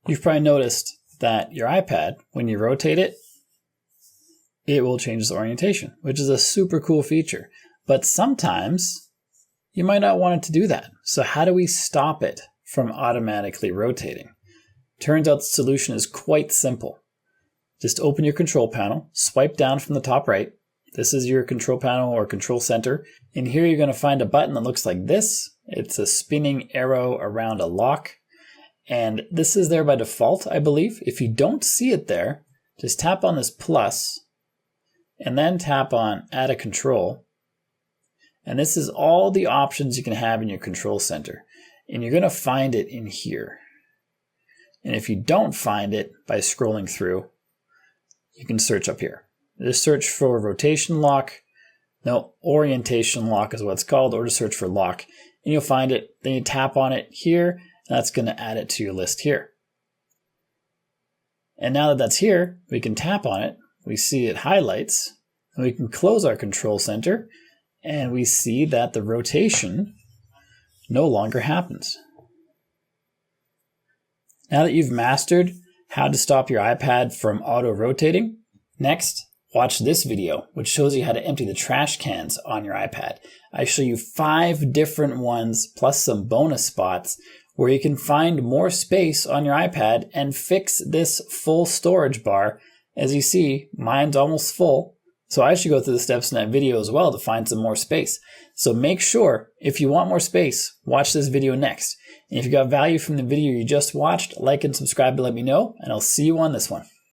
You've probably noticed that your iPad, when you rotate it, it will change its orientation, which is a super cool feature. But sometimes you might not want it to do that. So how do we stop it from automatically rotating? Turns out the solution is quite simple. Just open your control panel, swipe down from the top right. This is your control panel or control center. And here you're going to find a button that looks like this. It's a spinning arrow around a lock. And this is there by default, I believe. If you don't see it there, just tap on this plus and then tap on add a control. And this is all the options you can have in your control center. And you're going to find it in here. And if you don't find it by scrolling through, you can search up here. Just search for rotation lock. No, orientation lock is what it's called, or just search for lock. And you'll find it. Then you tap on it here. And that's going to add it to your list here. And now that that's here, we can tap on it. We see it highlights. And we can close our control center. And we see that the rotation no longer happens. Now that you've mastered how to stop your iPad from auto-rotating, next, watch this video, which shows you how to empty the trash cans on your iPad. I show you 5 different ones, plus some bonus spots, where you can find more space on your iPad and fix this full storage bar. As you see, mine's almost full. So I should go through the steps in that video as well to find some more space. So make sure, if you want more space, watch this video next. And if you got value from the video you just watched, like and subscribe to let me know, and I'll see you on this one.